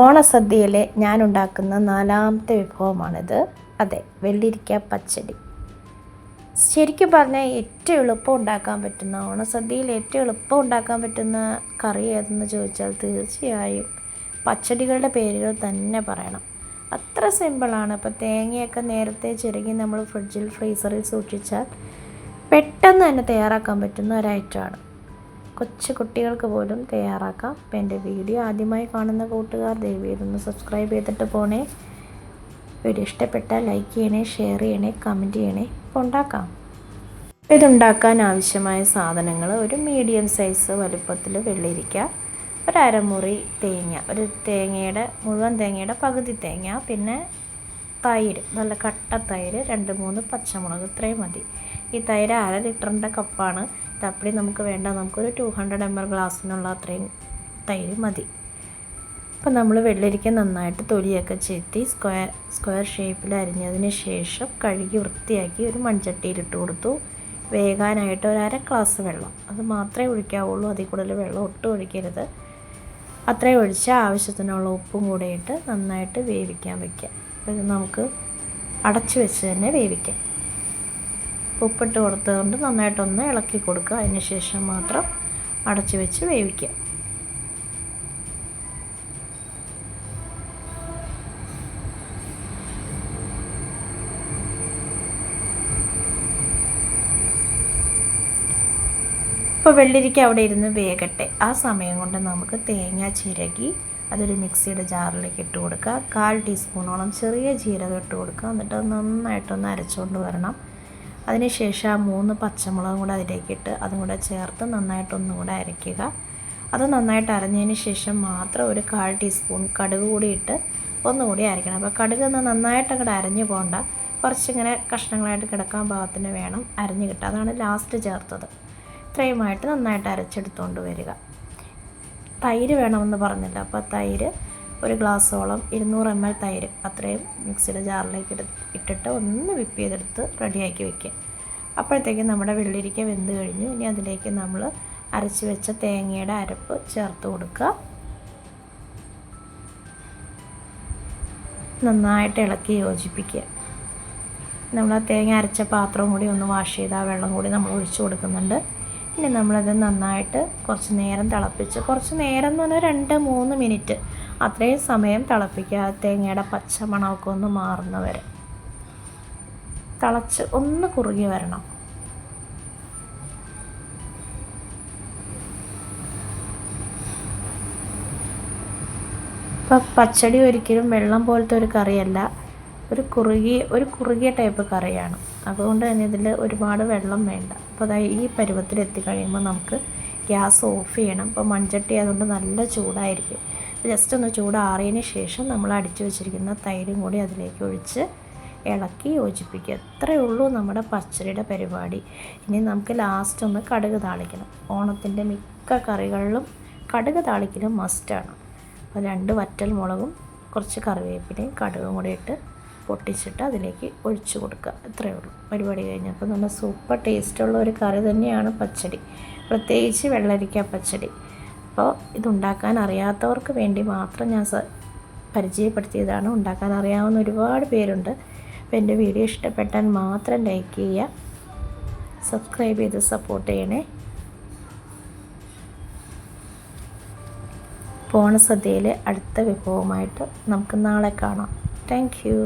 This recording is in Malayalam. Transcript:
ഓണസദ്യയിലെ ഞാൻ ഉണ്ടാക്കുന്ന നാലാമത്തെ വിഭവമാണിത്. അതെ, വെള്ളരിക്ക പച്ചടി. ശരിക്കും പറഞ്ഞാൽ ഏറ്റവും എളുപ്പം ഉണ്ടാക്കാൻ പറ്റുന്ന, ഓണസദ്യയിൽ ഏറ്റവും എളുപ്പം ഉണ്ടാക്കാൻ പറ്റുന്ന കറി ഏതെന്ന് ചോദിച്ചാൽ തീർച്ചയായും പച്ചടികളുടെ പേരുകൾ തന്നെ പറയണം. അത്ര സിമ്പിളാണ്. അപ്പോൾ തേങ്ങയൊക്കെ നേരത്തെ ചിരകി നമ്മൾ ഫ്രീസറിൽ സൂക്ഷിച്ചാൽ പെട്ടെന്ന് തന്നെ തയ്യാറാക്കാൻ പറ്റുന്ന ഒരു ഐറ്റമാണ്. കൊച്ചു കുട്ടികൾക്ക് പോലും തയ്യാറാക്കാം. അപ്പോൾ എൻ്റെ വീഡിയോ ആദ്യമായി കാണുന്ന കൂട്ടുകാർ ദയവ് ഇതൊന്ന് സബ്സ്ക്രൈബ് ചെയ്തിട്ട് പോണേ. വീഡിയോ ഇഷ്ടപ്പെട്ടാൽ ലൈക്ക് ചെയ്യണേ, ഷെയർ ചെയ്യണേ, കമൻറ്റ് ചെയ്യണേ. അപ്പോൾ ഉണ്ടാക്കാം. ഇതുണ്ടാക്കാൻ ആവശ്യമായ സാധനങ്ങൾ: ഒരു മീഡിയം സൈസ് വലുപ്പത്തിൽ വെള്ളരിക്ക, ഒരു അരമുറി തേങ്ങ, ഒരു മുഴുവൻ തേങ്ങയുടെ പകുതി തേങ്ങ, പിന്നെ തൈര്, നല്ല കട്ട തൈര്, 2-3 പച്ചമുളക്, ഇത്രയും മതി. ഈ തൈര് 1/2 ലിറ്ററിൻ്റെ കപ്പാണ്. ഇതപ്പടി നമുക്ക് വേണ്ട, നമുക്കൊരു 200 ml ഗ്ലാസ്സിനുള്ള അത്രയും തൈര് മതി. അപ്പോൾ നമ്മൾ വെള്ളരിക്ക നന്നായിട്ട് തൊലിയൊക്കെ ചെത്തി സ്ക്വയർ ഷേപ്പിൽ അരിഞ്ഞതിന് ശേഷം കഴുകി വൃത്തിയാക്കി ഒരു മൺചട്ടിയിലിട്ട് കൊടുത്തു. വേകാനായിട്ട് ഒരു 1/2 ഗ്ലാസ് വെള്ളം, അത് മാത്രമേ ഒഴിക്കാവുള്ളൂ. അതിൽ കൂടുതൽ വെള്ളം ഒട്ടും ഒഴിക്കരുത്. അത്രയും ഒഴിച്ച് ആവശ്യത്തിനുള്ള ഉപ്പും കൂടെ ഇട്ട് നന്നായിട്ട് വേവിക്കാൻ വയ്ക്കുക. അപ്പോൾ ഇത് നമുക്ക് അടച്ച് വെച്ച് തന്നെ വേവിക്കാം. ഉപ്പിട്ട് കൊടുത്തുകൊണ്ട് നന്നായിട്ടൊന്ന് ഇളക്കി കൊടുക്കുക. അതിന് ശേഷം മാത്രം അടച്ച് വെച്ച് വേവിക്കുക. ഇപ്പോൾ വെള്ളരിക്ക അവിടെ ഇരുന്ന് വേകട്ടെ. ആ സമയം കൊണ്ട് നമുക്ക് തേങ്ങ ചിരകി അതൊരു മിക്സിയുടെ ജാറിലേക്ക് ഇട്ട് കൊടുക്കുക. 1/4 ടീസ്പൂണോളം ചെറിയ ജീരകം ഇട്ട് കൊടുക്കുക. എന്നിട്ട് അത് നന്നായിട്ടൊന്ന് അരച്ചുകൊണ്ട് വരണം. അതിനുശേഷം ആ 3 പച്ചമുളകും കൂടെ അതിലേക്കിട്ട് അതും കൂടെ ചേർത്ത് നന്നായിട്ടൊന്നും കൂടെ അരയ്ക്കുക. അത് നന്നായിട്ട് അരഞ്ഞതിന് ശേഷം മാത്രം ഒരു 1/4 ടീസ്പൂൺ കടുക് കൂടി ഇട്ട് ഒന്നുകൂടി അരയ്ക്കണം. അപ്പോൾ കടുക് നന്നായിട്ട് അങ്ങോട്ട് അരഞ്ഞു പോകണ്ട, കുറച്ചിങ്ങനെ കഷ്ണങ്ങളായിട്ട് കിടക്കാൻ പാകത്തിന് വേണം അരഞ്ഞ് കിട്ടുക. അതാണ് ലാസ്റ്റ് ചേർത്തത്. ഇത്രയുമായിട്ട് നന്നായിട്ട് അരച്ചെടുത്തുകൊണ്ട് വരിക. തൈര് വേണമെന്ന് പറഞ്ഞില്ല, അപ്പോൾ തൈര് ഒരു ഗ്ലാസ്സോളം 200 ml തൈര് അത്രയും മിക്സിയുടെ ജാറിലേക്ക് ഇട്ടിട്ട് ഒന്ന് വിപ്പ് ചെയ്തെടുത്ത് റെഡിയാക്കി വയ്ക്കുക. അപ്പോഴത്തേക്കും നമ്മുടെ വെള്ളരിക്ക വെന്ത് കഴിഞ്ഞു. ഇനി അതിലേക്ക് നമ്മൾ അരച്ച് വെച്ച തേങ്ങയുടെ അരപ്പ് ചേർത്ത് കൊടുക്കുക. നന്നായിട്ട് ഇളക്കി യോജിപ്പിക്കുക. നമ്മൾ ആ തേങ്ങ അരച്ച പാത്രവും കൂടി ഒന്ന് വാഷ് ചെയ്ത് ആ വെള്ളം കൂടി നമ്മൾ ഒഴിച്ചു കൊടുക്കുന്നുണ്ട്. ഇനി നമ്മളത് നന്നായിട്ട് കുറച്ച് നേരം തിളപ്പിച്ച്, കുറച്ച് നേരം എന്ന് പറഞ്ഞാൽ 2-3 മിനിറ്റ് അത്രയും സമയം തിളപ്പിക്കുക. തേങ്ങയുടെ പച്ചമണമൊക്കെ ഒന്ന് മാറുന്നവരെ തിളച്ച് ഒന്ന് കുറുകി വരണം. ഇപ്പം പച്ചടി ഒരിക്കലും വെള്ളം പോലത്തെ ഒരു കറിയല്ല, ഒരു കുറുകിയ ടൈപ്പ് കറിയാണ്. അതുകൊണ്ട് തന്നെ ഇതിൽ ഒരുപാട് വെള്ളം വേണ്ട. അപ്പോൾ അതായത് ഈ പരുവത്തിൽ എത്തിക്കഴിയുമ്പോൾ നമുക്ക് ഗ്യാസ് ഓഫ് ചെയ്യണം. അപ്പോൾ മൺചട്ടി ആയതുകൊണ്ട് നല്ല ചൂടായിരിക്കും. ജസ്റ്റ് ഒന്ന് ചൂടാറിയതിന് ശേഷം നമ്മൾ അടിച്ചു വെച്ചിരിക്കുന്ന തൈരും കൂടി അതിലേക്ക് ഒഴിച്ച് ഇളക്കി യോജിപ്പിക്കുക. അത്രയേ ഉള്ളൂ നമ്മുടെ പച്ചടിയുടെ പരിപാടി. ഇനി നമുക്ക് ലാസ്റ്റ് ഒന്ന് കടുക് താളിക്കണം. ഓണത്തിൻ്റെ മിക്ക കറികളിലും കടുക് താളിക്കലും മസ്റ്റാണ്. അപ്പോൾ 2 വറ്റൽ മുളകും കുറച്ച് കറിവേപ്പിലയും കടുകും കൂടി ഇട്ട് പൊട്ടിച്ചിട്ട് അതിലേക്ക് ഒഴിച്ചു കൊടുക്കുക. ഇത്രയേ ഉള്ളൂ, പരിപാടി കഴിഞ്ഞപ്പോൾ നല്ല സൂപ്പർ ടേസ്റ്റുള്ള ഒരു കറി തന്നെയാണ് പച്ചടി, പ്രത്യേകിച്ച് വെള്ളരിക്ക പച്ചടി. അപ്പോൾ ഇതുണ്ടാക്കാൻ അറിയാത്തവർക്ക് വേണ്ടി മാത്രം ഞാൻ പരിചയപ്പെടുത്തിയതാണ്. ഉണ്ടാക്കാൻ അറിയാവുന്ന ഒരുപാട് പേരുണ്ട്. അപ്പോൾ എൻ്റെ വീഡിയോ ഇഷ്ടപ്പെട്ടാൽ മാത്രം ലൈക്ക് ചെയ്യുക, സബ്സ്ക്രൈബ് ചെയ്ത് സപ്പോർട്ട് ചെയ്യണേ. ഓണസദ്യയിലെ അടുത്ത വിഭവമായിട്ട് നമുക്ക് നാളെ കാണാം. Thank you.